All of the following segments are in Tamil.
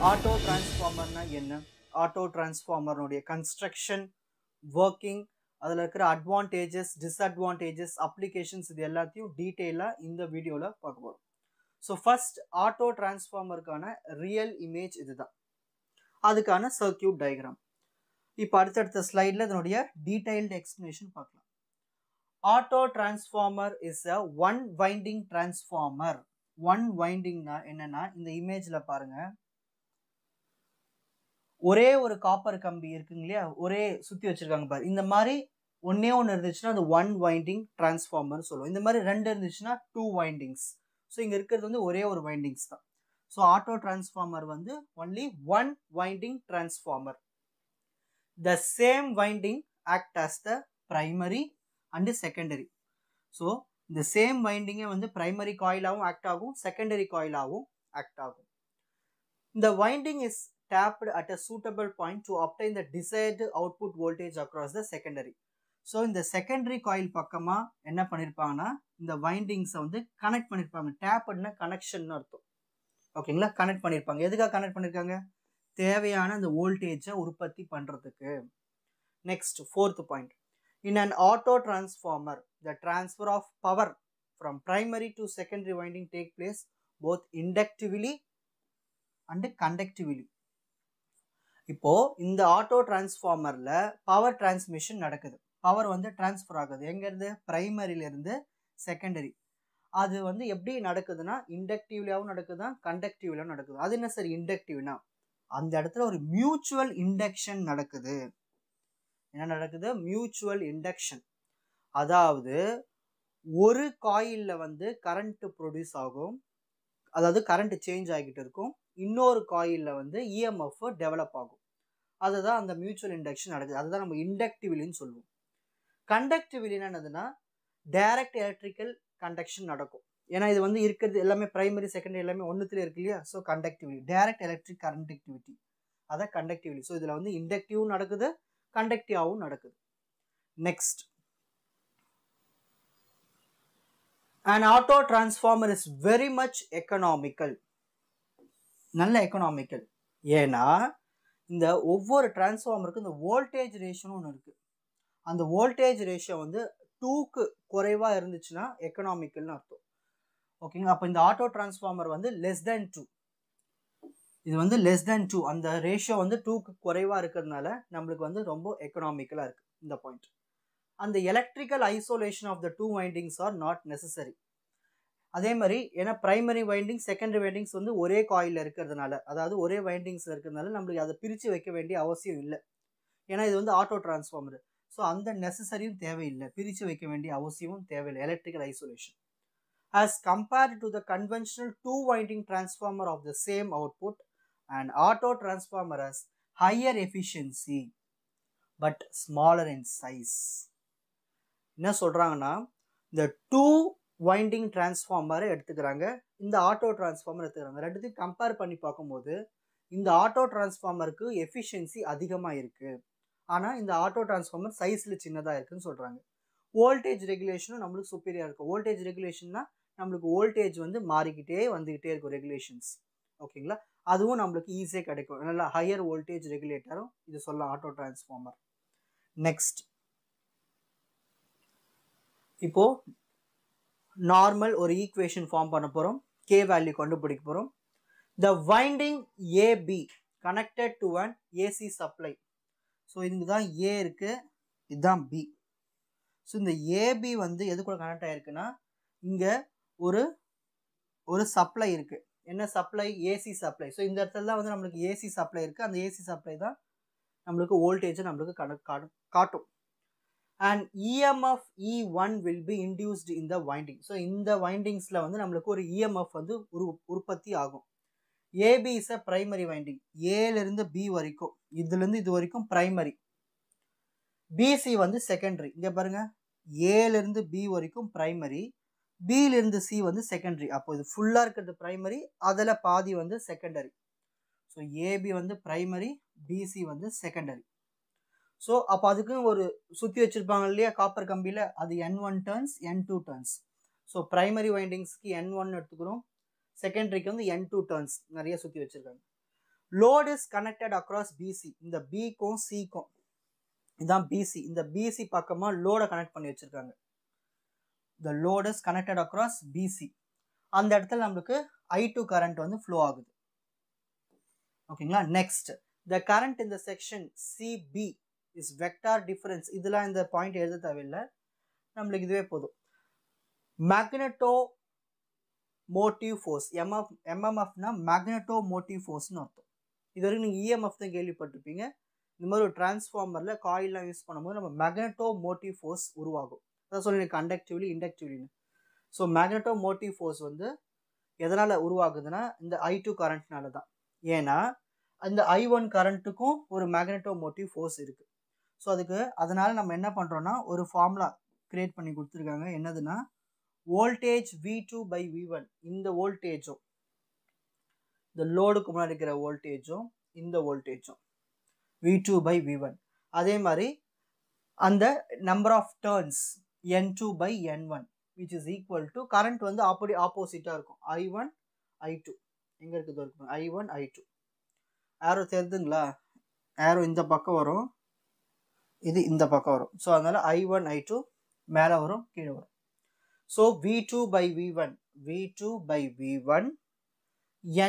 ஆட்டோ டிரான்ஸ்ஃபார்மர்னா என்ன, ஆட்டோ டிரான்ஸ்ஃபார்மருடைய கன்ஸ்ட்ரக்ஷன், ஒர்க்கிங், அதில் இருக்கிற அட்வான்டேஜஸ், டிஸ்அட்வான்டேஜஸ், அப்ளிகேஷன்ஸ், இது எல்லாத்தையும் டீட்டெயிலாக இந்த வீடியோவில் பார்க்க போகிறோம். ஸோ ஃபர்ஸ்ட் ஆட்டோ டிரான்ஸ்ஃபார்மருக்கான ரியல் இமேஜ் இதுதான், அதுக்கான சர்க்கியூட் டயக்ராம். இப்போ அடுத்தடுத்த ஸ்லைடில் இதனுடைய டீடைல்டு எக்ஸ்பிளனேஷன் பார்க்கலாம். Auto transformer is a one winding transformer. One வைண்டிங்னா என்னன்னா, இந்த இமேஜில் பாருங்க, ஒரே ஒரு காப்பர் கம்பி இருக்குங்க இல்லையா, ஒரே சுற்றி வச்சிருக்காங்க பாரு. இந்த மாதிரி ஒன்னே ஒன்று இருந்துச்சுன்னா அது ஒன் வைண்டிங் டிரான்ஸ்ஃபார்மர் சொல்லுவோம். இந்த மாதிரி ரெண்டு இருந்துச்சுன்னா டூ வைண்டிங்ஸ். ஸோ இங்கே இருக்கிறது வந்து ஒரே ஒரு வைண்டிங்ஸ் தான். ஸோ ஆட்டோ டிரான்ஸ்ஃபார்மர் வந்து only one winding transformer. The same winding act as the primary and secondary. So இந்த சேம் வைண்டிங்கை வந்து பிரைமரி காயிலாகவும் ஆக்ட் ஆகும், செகண்டரி காயிலாகவும் ஆக்ட் ஆகும். இந்த winding is tapped at a suitable point to obtain the desired output voltage across the secondary. So இந்த செகண்டரி காயில் பக்கமா என்ன பண்ணியிருப்பாங்கன்னா, இந்த வைண்டிங்ஸை வந்து கனெக்ட் பண்ணியிருப்பாங்க. டேப்னா கனெக்ஷன் அர்த்தம், ஓகேங்களா? கனெக்ட் பண்ணியிருப்பாங்க. எதுக்காக கனெக்ட் பண்ணியிருக்காங்க? தேவையான அந்த வோல்டேஜை உற்பத்தி பண்ணுறதுக்கு. Next fourth point, in an auto transformer the transfer of power from primary to secondary winding take place both inductively and conductively. இப்போ இந்த ஆட்டோ டிரான்ஸ்ஃபார்மர்ல பவர் டிரான்ஸ்மிஷன் நடக்குது. பவர் வந்து டிரான்ஸ்ஃபர் ஆகுது. எங்க இருந்து? பிரைமரியில இருந்து செகண்டரி. அது வந்து எப்படி நடக்குதுன்னா, இண்டக்டிவ்லியாவும் நடக்குதா, கண்டக்டிவ்லியாவும் நடக்குது. அது என்ன சார் இண்டக்டிவ்னா? அந்த இடத்துல ஒரு மியூச்சுவல் இண்டக்ஷன் நடக்குது. என்ன நடக்குது? Mutual induction. அதாவது ஒரு காயில்ல வந்து கரண்ட் ப்ரொடியூஸ் ஆகும், அதாவது கரண்ட் சேஞ்ச் ஆகிட்டு இருக்கும். இன்னொரு காயில்ல வந்து இஎம்எஃப் டெவலப் ஆகும். அதுதான் அந்த மியூச்சுவல் இண்டக்ஷன் நடக்குது. அதுதான் நம்ம இண்டக்டிவ்லின்னு சொல்லுவோம். கண்டக்டிவ்லி என்னதுன்னா, டைரக்ட் எலக்ட்ரிக்கல் கண்டக்ஷன் நடக்கும். ஏன்னா இது வந்து இருக்கிறது எல்லாமே பிரைமரி செகண்டரி எல்லாமே ஒன்றுத்துல இருக்கு இல்லையா? ஸோ கண்டக்டிவ்லி, டைரக்ட் எலக்ட்ரிக் கண்டக்டிவிட்டி, அதான் கண்டக்டிவ்லி. ஸோ இதில் வந்து இண்டக்டிவும் நடக்குது, கண்டக்டிவாகவும் நடக்குது. Next, an auto transformer is very much economical. நல்ல எக்கனாமிக்கல். ஏன்னா இந்த ஒவ்வொரு டிரான்ஸ்ஃபார்மருக்கும் இந்த வோல்டேஜ் ரேஷியோன்னு ஒன்று இருக்குது. அந்த வோல்டேஜ் ரேஷியோ வந்து 2க்கு குறைவாக இருந்துச்சுன்னா எக்கனாமிக்கல்னு அர்த்தம், ஓகேங்களா? அப்போ இந்த ஆட்டோ டிரான்ஸ்ஃபார்மர் வந்து லெஸ் தேன் 2, இது வந்து லெஸ் தேன் 2, அந்த ரேஷியோ வந்து 2க்கு குறைவாக இருக்கிறதுனால நம்மளுக்கு வந்து ரொம்ப எக்கனாமிக்கலாக இருக்குது இந்த பாயிண்ட். அந்த electrical isolation of the two windings are not necessary. அதே மாதிரி ஏன்னா பிரைமரி வைண்டிங் செகண்டரி வைண்டிங்ஸ் வந்து ஒரே காயிலில் இருக்கிறதுனால, அதாவது ஒரே வைண்டிங்ஸில் இருக்கிறதுனால நம்மளுக்கு அதை பிரித்து வைக்க வேண்டிய அவசியம் இல்லை. ஏன்னா இது வந்து ஆட்டோ டிரான்ஸ்ஃபார்மர். ஸோ அந்த நெசசரியும் தேவையில்லை, பிரித்து வைக்க வேண்டிய அவசியமும் தேவையில்லை. Electrical isolation as compared to the conventional two winding transformer of the same output, an auto transformer has higher efficiency but smaller in size. என்ன சொல்றாங்கன்னா, இந்த டூ வைண்டிங் டிரான்ஸ்ஃபார்மரை எடுத்துக்கிறாங்க, இந்த ஆட்டோ டிரான்ஸ்ஃபார்மர் எடுத்துக்கிறாங்க. ரெண்டுத்தையும் கம்பேர் பண்ணி பார்க்கும்போது இந்த ஆட்டோ டிரான்ஸ்ஃபார்மருக்கு எஃபிஷியன்சி அதிகமாக இருக்குது, ஆனால் இந்த ஆட்டோ டிரான்ஸ்ஃபார்மர் சைஸில் சின்னதாக இருக்குன்னு சொல்கிறாங்க. வோல்டேஜ் ரெகுலேஷனும் நம்மளுக்கு சுப்பீரியாக இருக்கும். வோல்டேஜ் ரெகுலேஷன்னா நம்மளுக்கு வோல்டேஜ் வந்து மாறிக்கிட்டே வந்துக்கிட்டே இருக்கும் ரெகுலேஷன்ஸ், ஓகேங்களா? அதுவும் நம்மளுக்கு ஈஸியாக கிடைக்கும். நல்லா ஹையர் வோல்டேஜ் ரெகுலேட்டரும் இது சொல்லலாம் ஆட்டோ டிரான்ஸ்ஃபார்மர். நெக்ஸ்ட், இப்போ நார்மல் ஒரு ஈக்குவேஷன் ஃபார்ம் பண்ண போகிறோம், கே வேல்யூ கண்டுபிடிக்க போகிறோம். The winding AB connected to an AC supply. So இதுக்கு தான் ஏ இருக்குது, இதுதான் பி. ஸோ இந்த ஏபி வந்து எது கூட கனெக்ட் ஆகிருக்குன்னா, இங்கே ஒரு சப்ளை இருக்குது. என்ன சப்ளை? AC supply. ஸோ இந்த இடத்துல தான் வந்து நம்மளுக்கு ஏசி சப்ளை இருக்குது. அந்த ஏசி சப்ளை தான் நம்மளுக்கு வோல்டேஜை நம்மளுக்கு காட்டும். And EMF E1 will be induced in the winding. So இந்த வைண்டிங்ஸில் வந்து நம்மளுக்கு ஒரு இஎம்எஃப் வந்து உற்பத்தி ஆகும். AB is a primary winding, ஏலேருந்து பி வரைக்கும், இதுலேருந்து இது வரைக்கும் பிரைமரி. பிசி வந்து செகண்டரி. இங்கே பாருங்க, ஏலேருந்து பி வரைக்கும் பிரைமரி, பியிலிருந்து சி வந்து செகண்டரி. அப்போ இது ஃபுல்லாக இருக்கிறது பிரைமரி, அதில் பாதி வந்து செகண்டரி. ஸோ ஏபி வந்து பிரைமரி, பிசி வந்து செகண்டரி. ஸோ அப்போ அதுக்கு ஒரு சுற்றி வச்சுருப்பாங்க இல்லையா காப்பர் கம்பியில், அது N1 turns, N2 turns. So primary வைண்டிங்ஸ்க்கு N1 எடுத்துக்கிறோம், செகண்டரிக்கு வந்து N2 டர்ன்ஸ் நிறைய சுற்றி வச்சுருக்காங்க. load is connected across BC. இந்த Bக்கும் Cக்கும் இதான் BC. இந்த BC பக்கமா லோட கனெக்ட் பண்ணி வச்சிருக்காங்க. The load is connected across BC. அந்த இடத்துல நமக்கு I2 current வந்து flow ஆகுது. ஓகேங்களா? Next, the current in the section CB is vector difference. இதெல்லாம் இந்த பாயிண்ட் எழுத தேவையில்லை, நம்மளுக்கு இதுவே போதும். Magnetomotive force, MMFனா magnetomotive forceனு அர்த்தம். இது வரைக்கும் நீங்கள் EMF தான் கேள்விப்பட்டிருப்பீங்க. இந்த மாதிரி ஒரு டிரான்ஸ்ஃபார்மரில் காயிலாம் யூஸ் பண்ணும்போது நம்ம மேக்னட்டோமோட்டிவ் ஃபோர்ஸ் உருவாகும். அதான் சொல்லி கண்டக்டிவ்லி இண்டக்டிவ்லின்னு. ஸோ மேக்னட்டோமோட்டிவ் ஃபோர்ஸ் வந்து எதனால் உருவாகுதுன்னா இந்த I2 கரண்ட்னால தான். ஏன்னா அந்த I1 கரண்ட்டுக்கும் ஒரு மேக்னட்டோமோட்டிவ் ஃபோர்ஸ் இருக்குது. ஸோ அதனால் நம்ம என்ன பண்ணுறோன்னா ஒரு ஃபார்முலா கிரியேட் பண்ணி கொடுத்துருக்காங்க. என்னதுன்னா வோல்டேஜ் V2/V1, இந்த வோல்டேஜும் இந்த லோடுக்கு முன்னாடி இருக்கிற வோல்டேஜும் இந்த வோல்டேஜும் V2/V1. அதே மாதிரி அந்த number of turns N2/N1 which is equal to current வந்து ஆப்போசிட்டாக இருக்கும். I1 I2 எங்கே இருக்குது இருக்கும், I1 I2. ஆரோ தெரியுதுங்களா? ஆரோ இந்த பக்கம் வரும், இது இந்த பக்கம் வரும். ஸோ அதனால I1 I2 மேலே வரும், கீழே வரும். So V2/V1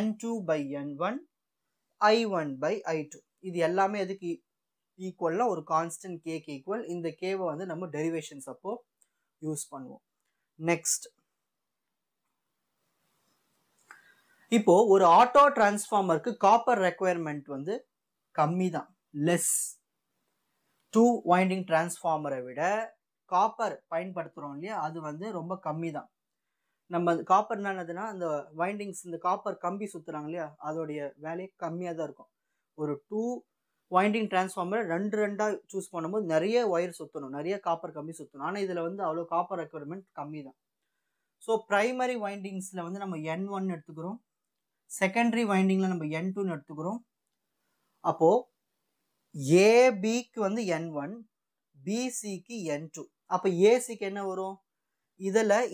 N2/N1 I1/I2. இது எல்லாமே எதுக்கு ஈக்குவல்னா ஒரு கான்ஸ்டன்ட் கேக்கு ஈக்குவல். இந்த கேவை வந்து நம்ம டெரிவேஷன்ஸ் அப்போ யூஸ் பண்ணுவோம். நெக்ஸ்ட், இப்போ ஒரு ஆட்டோ டிரான்ஸ்ஃபார்மருக்கு காப்பர் ரெக்குயர்மெண்ட் வந்து கம்மி தான், லெஸ். 2 வைண்டிங் டிரான்ஸ்ஃபார்மரை விட காப்பர் பயன்படுத்துகிறோம் இல்லையா, அது வந்து ரொம்ப கம்மி தான். நம்ம காப்பர் என்னதுன்னா அந்த வைண்டிங்ஸ், இந்த காப்பர் கம்பி சுற்றுறாங்க இல்லையா, அதோடைய வேலையை கம்மியாக தான் இருக்கும். ஒரு 2 வைண்டிங் டிரான்ஸ்ஃபார்மரை 2 சூஸ் பண்ணும்போது நிறைய ஒயர் சுற்றணும், நிறைய காப்பர் கம்பி சுற்றணும். ஆனால் இதில் வந்து அவ்வளோ காப்பர் ரெக்குயர்மெண்ட் கம்மி தான். ஸோ ப்ரைமரி வைண்டிங்ஸில் வந்து நம்ம N1 எடுத்துக்கிறோம், செகண்டரி வைண்டிங்கில் நம்ம N2 எடுத்துக்கிறோம். அப்போது ஏபிக்கு வந்து N1, பிசிக்கு N2. அப்போ ஏசிக்கு என்ன வரும்,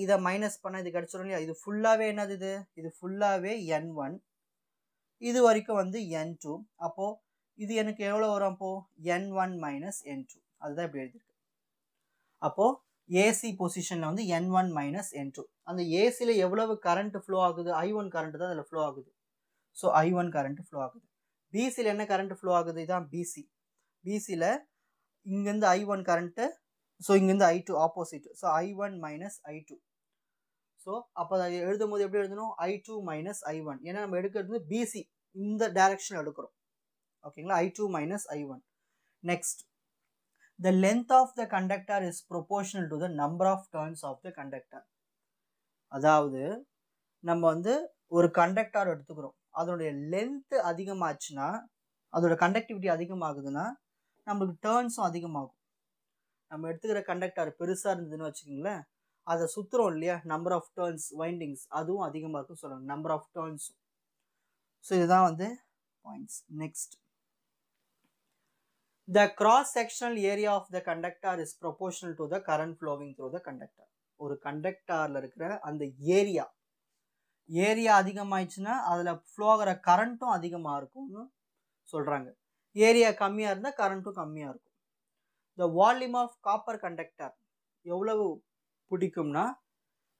இதை மைனஸ் பண்ண இது கிடச்சிடும் இல்லையா. இது ஃபுல்லாகவே என்னது, இது ஃபுல்லாகவே N1, இது வரைக்கும் வந்து N2. அப்போது இது எனக்கு எவ்வளோ வரும், அப்போது N1 மைனஸ் N2. அதுதான் இப்படி எழுதியிருக்கு. அப்போது ஏசி பொசிஷனில் வந்து N1 மைனஸ் N2. அந்த ஏசியில் எவ்வளவு கரண்ட் ஃப்ளோ ஆகுது, I1 கரண்ட் தான் அதில் ஃப்ளோ ஆகுது. ஸோ I1 கரண்ட் ஃப்ளோ ஆகுது. பிசியில் என்ன கரண்ட் ஃப்ளோ ஆகுது, இதுதான் பிசி. பிசியில் இங்கேருந்து I1 கரண்ட்டு, ஸோ இங்கேருந்து I2 opposite. So I1 minus I2. So அப்போ அதை எழுதும் போது எப்படி எழுதணும், I2 மைனஸ் I1. ஏன்னா நம்ம எடுக்கிறது பிசி, இந்த டைரக்ஷன் எடுக்கிறோம். ஓகேங்களா, I2 minus I1. Next, the length of the conductor is proportional to the number of turns of the conductor. அதாவது நம்ம வந்து ஒரு கண்டக்டர் எடுத்துக்கிறோம், அதோடைய லென்த் அதிகமாச்சுன்னா, அதோட கண்டக்டிவிட்டி அதிகமாகுதுன்னா நம்மளுக்கு டேர்ன்ஸும் அதிகமாகும். நம்ம எடுத்துக்கிற கண்டக்டர் பெருசாக இருந்ததுன்னு வச்சுக்கோங்களேன், அதை சுற்றுறோம் இல்லையா, நம்பர் ஆஃப் டேர்ன்ஸ் வைண்டிங்ஸ் அதுவும் அதிகமாக இருக்குன்னு சொல்லுவாங்க, நம்பர் ஆஃப் டேர்ன்ஸும். ஸோ இதுதான் வந்து points. Next, the cross-sectional area of the conductor is proportional to the current flowing through the conductor. ஒரு கண்டக்டர்ல இருக்கிற அந்த ஏரியா அதிகமாயிடுச்சுன்னா அதில் ஃப்ளோ ஆகிற கரண்ட்டும் அதிகமாக இருக்கும்னு சொல்கிறாங்க. ஏரியா கம்மியாக இருந்தால் கரண்ட்டும் கம்மியாக இருக்கும். the volume of copper conductor எவ்வளவு பிடிக்கும்னா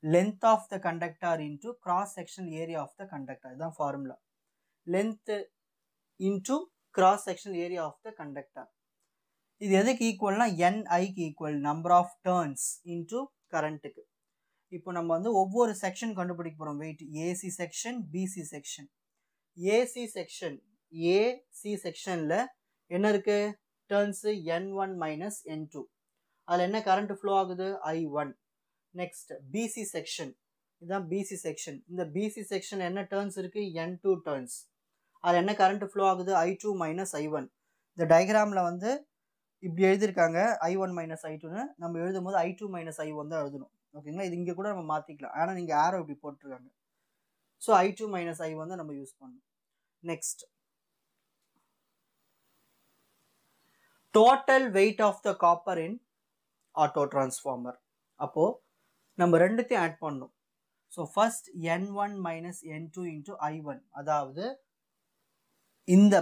length of the conductor into cross-sectional area of the conductor. இதுதான் formula, length into cross-sectional area of the conductor. இது எதுக்கு ஈக்குவல்னா NIக்கு equal, number of turns into கரண்ட்டுக்கு. இப்போ நம்ம வந்து ஒவ்வொரு செக்ஷன் கண்டுபிடிக்க போகிறோம். Wait, AC section, BC section. AC செக்ஷனில் என்ன இருக்குது, டர்ன்ஸு N1 மைனஸ் N2. அதில் என்ன கரண்ட் ஃப்ளோ ஆகுது, I1. நெக்ஸ்ட் பிசி செக்ஷன், இதுதான் பிசி செக்ஷன். இந்த பிசி செக்ஷன் என்ன டர்ன்ஸ் இருக்குது, N2 டர்ன்ஸ். அதில் என்ன கரண்ட் ஃப்ளோ ஆகுது, I2 மைனஸ் I1. இந்த டயக்ராமில் வந்து இப்படி எழுதியிருக்காங்க I1 மைனஸ் I2ன்னு. நம்ம எழுதும் போது I2 மைனஸ் I1 தான் எழுதணும். ஓகேங்களா, இது இங்கே கூட நம்ம மாற்றிக்கலாம், ஆனால் நீங்கள் ஆரோ இப்படி போட்டிருக்காங்க. ஸோ I2 மைனஸ் I1 தான் நம்ம யூஸ் பண்ணணும். Next, total weight of the copper in auto transformer. அப்போது நம்ம ரெண்டுத்தையும் ஆட் பண்ணணும். So first N1 minus N2 into I1, அதாவது இந்த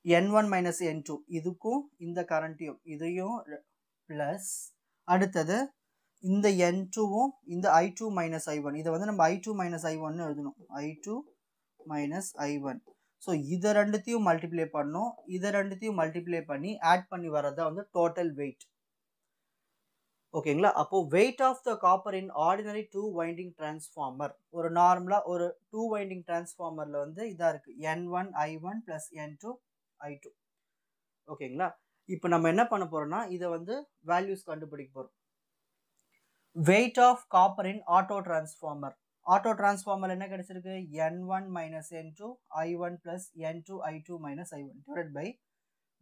n1 minus n2 இதுக்கும் இந்த கரண்ட்டையும் இதையும் ப்ளஸ் அடுத்தது இந்த n2வும் இந்த i2 minus i1 இதை வந்து நம்ம i2 minus i1 எழுதணும். i2 minus i1. ஸோ இதை ரெண்டுத்தையும் மல்டிப்ளை பண்ணோம். இதை ரெண்டுத்தையும் மல்டிப்ளை பண்ணி ஆட் பண்ணி வரதான் வந்து டோட்டல் வெயிட். ஓகேங்களா? அப்போ weight of the copper in ordinary 2 winding transformer, ஒரு நார்மலா ஒரு 2 வைண்டிங் டிரான்ஸ்ஃபார்மர்ல வந்து இதா இருக்கு n1 i1 plus n2 i2. ஓகேங்களா? இப்போ நம்ம என்ன பண்ண போறோம்னா இதை வந்து வேல்யூஸ் கண்டுபிடிக்க போறோம். Weight of copper in auto transformer. Auto transformer என்ன கிடைச்சிருக்கு? n1 minus n2 i1 plus n2 i2 minus i1 divided by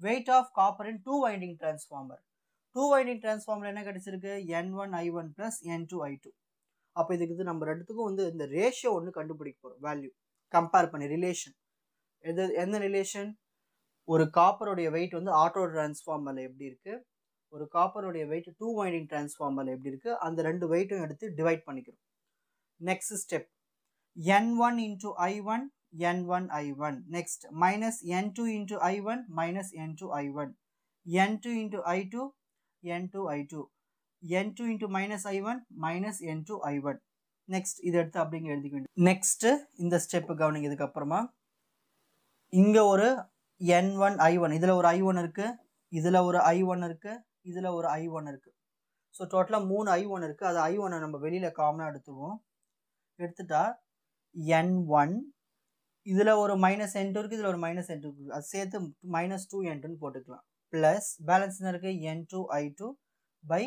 weight of copper in 2 winding transformer. 2 winding transformer என்ன கிடைச்சிருக்கு? n1 i1 plus n2 i2. அப்போ இதுக்கு நம்ம ரெண்டுத்துக்கும் வந்து இந்த ரேஷியோ ஒன்று கண்டுபிடிக்க போறோம். வேல்யூ கம்பேர் பண்ணி ரிலேஷன். எந்த ரிலேஷன்? ஒரு காப்பருடைய வெயிட் வந்து ஆட்டோ டிரான்ஸ்ஃபார்மர்ல எப்படி இருக்கு, ஒரு காப்பருடைய வெயிட் 2 வைண்டிங் டிரான்ஸ்ஃபார்மர்ல எப்படி இருக்கு, அந்த ரெண்டு வெயிட்டும் எடுத்து டிவைட் பண்ணிக்கிறோம். Next step n1 into i1 n1 i1. Next minus n2 into i1 minus n2 i1, n2 into i2 n2 i2, n2 into minus i1 minus n2 i1. Next இதை எடுத்து அப்படிங்க எழுதிக்க வேண்டும். நெக்ஸ்ட் இந்த ஸ்டெப் கவனிங்க. இதுக்கு அப்புறமா இங்க ஒரு n1 i1, இதுல ஒரு i1 இருக்கு, இதுல ஒரு i1 இருக்கு, இதுல ஒரு i1 இருக்கு. ஸோ டோட்டலா 3 i1 இருக்கு. அது i1 நம்ம வெளியில காமனா எடுத்துவோம். எடுத்துட்டா n1, இதுல ஒரு மைனஸ் n2 இருக்கு, இதுல ஒரு மைனஸ் n2 இருக்கு, அது சேர்த்து மைனஸ் 2n2 போட்டுக்கலாம். பிளஸ் பேலன்ஸ் என்ன இருக்கு? n2 i2 பை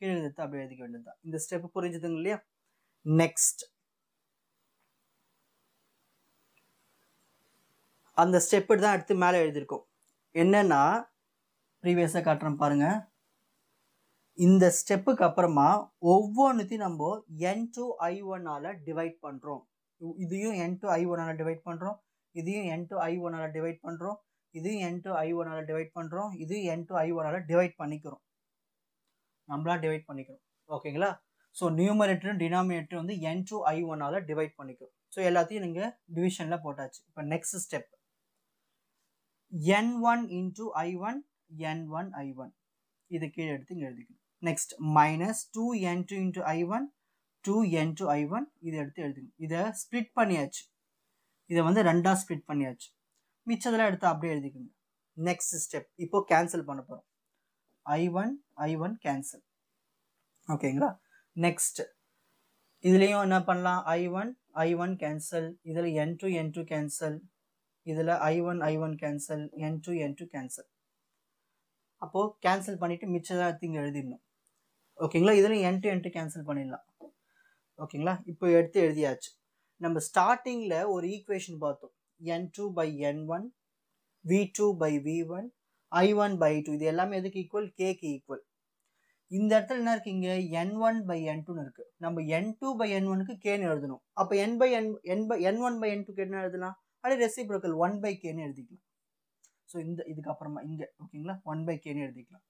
கீழே எடுத்து அப்படி எழுதிக்க வேண்டியதுதான். இந்த ஸ்டெப் புரிஞ்சுதுங்க இல்லையா? நெக்ஸ்ட் அந்த ஸ்டெப் தான் எடுத்து மேலே எழுதியிருக்கோம். என்னன்னா ப்ரீவியஸாக காட்டுறேன் பாருங்க. இந்த ஸ்டெப்புக்கு அப்புறமா ஒவ்வொன்றுத்தையும் நம்ம n2 i1 டிவைட் பண்றோம். இதையும் n2 i1 டிவைட் பண்றோம், இதையும் n2 i1 டிவைட் பண்றோம், இதையும் n2 i1 டிவைட் பண்றோம், இது n2 i1 டிவைட் பண்ணிக்கிறோம். நம்மளா டிவைட் பண்ணிக்கிறோம். ஓகேங்களா? ஸோ நியூமரேட்டர் டினாமினேட்டர் வந்து n2 i1 டிவைட் பண்ணிக்கிறோம். ஸோ எல்லாத்தையும் நீங்க டிவிஷன்ல போட்டாச்சு. இப்போ next step n1 into i1 n1 i1 இது கீழே எடுத்து இங்க எழுதிக்கணும். Next minus 2n2 into i1 2n2 i1 இதை எடுத்து எழுதிக்கணும். இதை ஸ்ப்ளிட் பண்ணியாச்சு. இதை வந்து ரெண்டா ஸ்ப்ளிட் பண்ணியாச்சு. மிச்சதெல்லாம் எடுத்து அப்படியே எழுதிக்கணும். நெக்ஸ்ட் ஸ்டெப் இப்போ கேன்சல் பண்ண போறோம். i1 cancel. ஓகேங்களா? நெக்ஸ்ட் இதுலயும் என்ன பண்ணலாம்? i1 கேன்சல், இதுல n2 கேன்சல், இதுல i1 கேன்சல், n2 கேன்சல். அப்போ கேன்சல் பண்ணிட்டு மிச்சதான் எடுத்து இங்க எழுதிடணும். ஓகேங்களா? இதுல n2 கேன்சல் பண்ணிடலாம். ஓகேங்களா? இப்போ எடுத்து எழுதியாச்சு. நம்ம ஸ்டார்டிங்ல ஒரு ஈக்குவேஷன் பார்த்தோம். n2 by n1 v2 by v1 i1 by 2 இது எல்லாமே எதுக்கு ஈக்குவல்? k க்கு ஈக்குவல். இந்த இடத்துல என்ன இருக்கு? இங்க n1 by n2 இருக்கு. நம்ம n2 by n1க்கு k ன்னு எழுதணும். அப்ப n1 by n2 என்ன எழுதலாம்? அது ரெசிப்ரோக்கல் 1 by k ன்னு எழுதிக்கலாம். ஸோ இதுக்கு அப்புறமா இங்க ஓகேங்களா 1 by k ன்னு எழுதிக்கலாம்.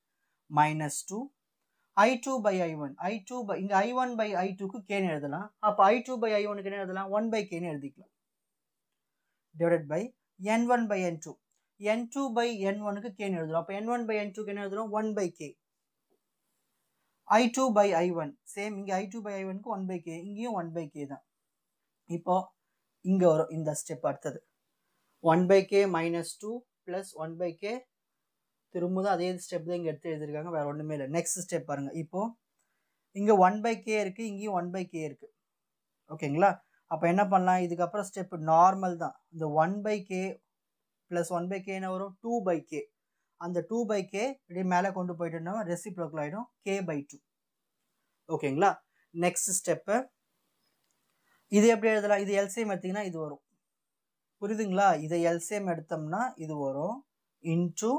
மைனஸ் 2 i2 by i1 இங்க i1 by i2க்கு k ன்னு எழுதலாம். அப்ப i2 by i1க்கு என்ன எழுதலாம்? 1 by k ன்னு எழுதிக்கலாம். Divided by n1 by n2 by n1க்கு k ன்னு எழுதலாம். அப்ப n1 by n2க்கு என்ன எழுதலாம்? 1 by k. i2 by i1 same, இங்க i2 by i1க்கு 1 by k, இங்கேயும் 1 by k தான். இப்போ இங்க வரும் இந்த ஸ்டெப். அடுத்தது 1 by k minus 2 plus 1 by k, திரும்பவும் அதே ஸ்டெப் தான் இங்க எடுத்து எழுதிருக்காங்க, வேற ஒண்ணுமே இல்லை. நெக்ஸ்ட் ஸ்டெப் பாருங்க. இப்போ இங்க 1 by k இருக்கு, இங்கேயும் 1 by k இருக்கு. ஓகேங்களா? அப்ப என்ன பண்ணலாம்? இதுக்கப்புறம் ஸ்டெப் நார்மல் தான். இந்த 1 by k plus 1 by k என்ன வரும்? 2 by k. அந்த 2 by k இப்படி மேலே கொண்டு போயிட்டோம்னா ரெசிப்ரோக்கல் ஆயிடும், k by 2. ஓகேங்களா? நெக்ஸ்ட் ஸ்டெப் இது எப்படி எழுதலாம்? இது எல்சிஎம் எடுத்தீங்கன்னா இது வரும். புரியுதுங்களா? இதை எல்சிஎம் எடுத்தோம்னா இது வரும். Into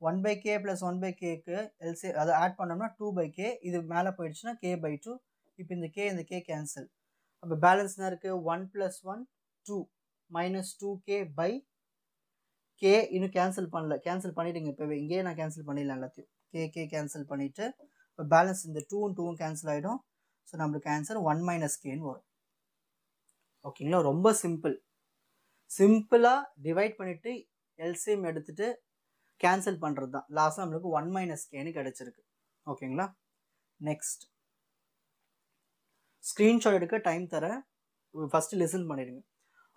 1 by k plus 1 by kக்கு எல்சிஎம் அதை ஆட் பண்ணோம்னா 2 by k. இது மேலே போயிடுச்சுன்னா k by 2. இப்போ இந்த k கேன்சல். அப்போ பேலன்ஸ் என்ன இருக்கு? 1 plus 1 2 minus 2k by k. இன்னும் கேன்சல் பண்ணல, கேன்சல் பண்ணிடுங்க இப்போவே. இங்கேயே நான் கேன்சல் பண்ணிடலாம் எல்லாத்தையும். k கேன்சல் பண்ணிட்டு இப்போ பேலன்ஸ் இந்த 2 கேன்சல் ஆகிடும். ஸோ நம்மளுக்கு ஆன்சர் 1 minus kன்னு வரும். ஓகேங்களா? ரொம்ப சிம்பிளா டிவைட் பண்ணிட்டு எல்சிஎம் எடுத்துட்டு கேன்சல் பண்ணுறது தான். லாஸ்ட்டாக நம்மளுக்கு 1 - kன்னு கிடச்சிருக்கு. ஓகேங்களா? நெக்ஸ்ட் ஸ்க்ரீன்ஷாட் எடுக்க டைம் தரேன், ஃபஸ்ட்டு லிசன் பண்ணிடுங்க.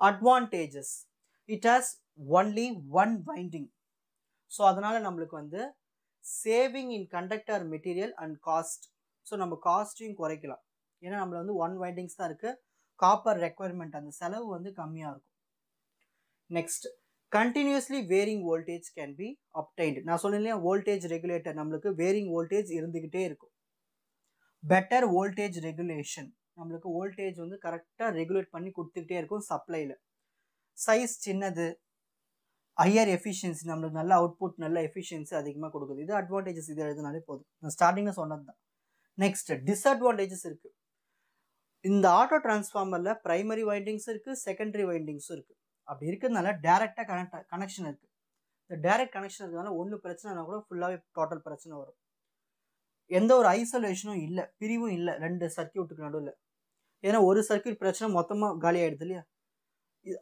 Advantages, it has only one winding. So அதனால் நம்மளுக்கு வந்து saving in conductor material and cost. So நம்ம காஸ்ட்டையும் குறைக்கலாம். ஏன்னா நம்மள வந்து 1 வைண்டிங்ஸ் தான் இருக்குது. காப்பர் ரெக்குவயர்மெண்ட் அந்த செலவு வந்து கம்மியாக இருக்கும். Next continuously varying voltage can be obtained. நான் சொன்னேன் இல்லையா, வோல்டேஜ் ரெகுலேட்டர் நம்மளுக்கு வேரிங் வோல்டேஜ் இருந்துக்கிட்டே இருக்கும். பெட்டர் வோல்டேஜ் ரெகுலேஷன், நம்மளுக்கு வோல்டேஜ் வந்து கரெக்டாக ரெகுலேட் பண்ணி கொடுத்துக்கிட்டே இருக்கும் சப்ளையில். சைஸ் சின்னது, ஹையர் எஃபிஷியன்சி, நம்மளுக்கு நல்ல அவுட்புட், நல்ல எஃபிஷியன்சி அதிகமாக கொடுக்குது. இது அட்வான்டேஜஸ், இது எழுதுனாலே போதும். நான் ஸ்டார்டிங்கில் சொன்னது தான். நெக்ஸ்ட் டிஸ்அட்வான்டேஜஸ் இருக்குது. இந்த ஆட்டோ டிரான்ஸ்ஃபார்மரில் ப்ரைமரி வைண்டிங்ஸ் இருக்குது, செகண்டரி வைண்டிங்ஸும் இருக்குது. அப்படி இருக்கிறதுனால டேரெக்டாக கனெக்ஷன் இருக்குது. இந்த டேரெக்ட் கனெக்ஷன் இருக்கிறதுனால ஒன்று பிரச்சனைனா கூட ஃபுல்லாகவே டோட்டல் பிரச்சனை வரும். எந்த ஒரு ஐசோலேஷனும் இல்லை, பிரிவும் இல்லை 2 சர்க்கியூட்டுக்கு நடுவில். ஏன்னா ஒரு சர்க்கியூட் பிரச்சனை மொத்தமாக காலி ஆகிடுது இல்லையா.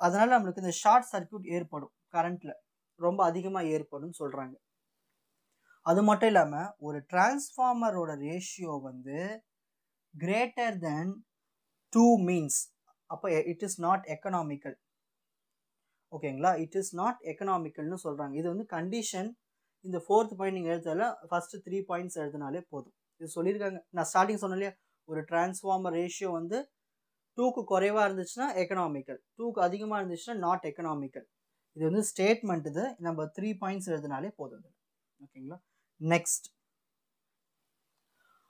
அதனால் நம்மளுக்கு இந்த ஷார்ட் சர்க்கியூட் ஏற்படும், கரண்ட்டில் ரொம்ப அதிகமாக ஏற்படும் சொல்கிறாங்க. அது மட்டும் இல்லாமல் ஒரு டிரான்ஸ்ஃபார்மரோட ரேஷியோ வந்து கிரேட்டர் தென் 2 மீன்ஸ் அப்போ இட் இஸ் நாட் எக்கனாமிக்கல். ஓகேங்களா? இட் இஸ் நாட் எக்கனாமிக்கல்னு சொல்கிறாங்க. இது வந்து கண்டிஷன். இந்த 4th பாயிண்ட் நீங்கள் எழுதால ஃபஸ்ட்டு 3 பாயிண்ட்ஸ் எழுதினாலே போதும். இது சொல்லியிருக்காங்க. நான் ஸ்டார்டிங் சொன்னேன் இல்லையா, ஒரு டிரான்ஸ்ஃபார்மர் ரேஷியோ வந்து 2க்கு குறைவாக இருந்துச்சுன்னா எக்கனாமிக்கல், 2க்கு அதிகமாக இருந்துச்சுன்னா நாட் எக்கனாமிக்கல். இது வந்து ஸ்டேட்மெண்ட். இது நம்ம 3 பாயிண்ட்ஸ் எழுதினாலே போதும். ஓகேங்களா? Next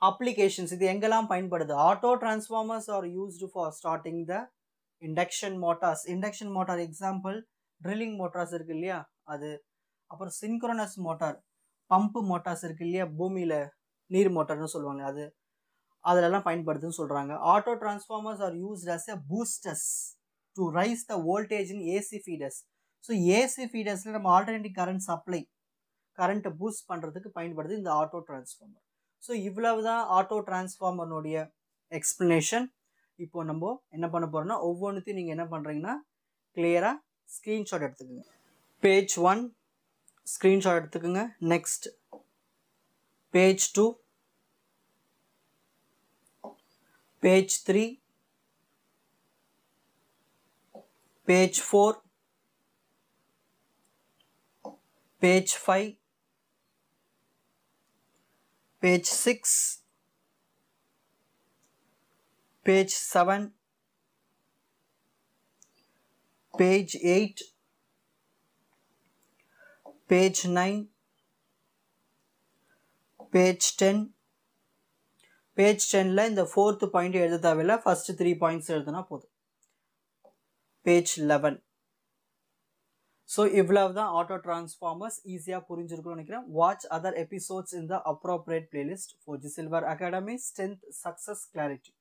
applications. இது எங்கெல்லாம் பயன்படுது? Auto transformers R used for starting the induction Motors. Induction motor example drilling Motors இருக்கு இல்லையா அது. அப்புறம் சின்க்ரோனஸ் மோட்டார், பம்பு மோட்டார்ஸ் இருக்கு இல்லையா, பூமியில் நீர் மோட்டார்னு சொல்லுவாங்க, அது அதிலெல்லாம் பயன்படுதுன்னு சொல்கிறாங்க. Auto transformers are used as a boosters to raise the voltage in AC feeders. So AC ஃபீடர்ஸில் நம்ம ஆல்டர்னேட்டிவ் கரண்ட் சப்ளை, கரண்ட்டை பூஸ்ட் பண்ணுறதுக்கு பயன்படுது இந்த ஆட்டோ டிரான்ஸ்ஃபார்மர். ஸோ இவ்வளவு தான் ஆட்டோ டிரான்ஸ்ஃபார்மர்னுடைய எக்ஸ்பிளனேஷன். இப்போ நம்ம என்ன பண்ண போகிறோம்னா ஒவ்வொன்றுத்தையும் நீங்கள் என்ன பண்ணுறீங்கன்னா கிளியராக ஸ்க்ரீன்ஷாட் எடுத்துக்கோங்க. பேஜ் 1 ஸ்க்ரீன்ஷாட் எடுத்துக்கோங்க. Next page 2, page 3, page 4, page 5, page 6, page 7, page 8, page 9, page 10. Page 10ல் இந்த 4th பாயிண்ட் எழுத தேவையில்லை, ஃபஸ்ட்டு 3 பாயிண்ட்ஸ் எழுதுனா போதும். பேஜ் 11. ஸோ இவ்வளவு தான் ஆட்டோ டிரான்ஸ்ஃபார்மர்ஸ். ஈஸியாக புரிஞ்சிருக்கும்னு நினைக்கிறேன். வாட்ச் அதர் எபிசோட்ஸ் இன் த appropriate playlist. Four G silver academy, strength, success, clarity.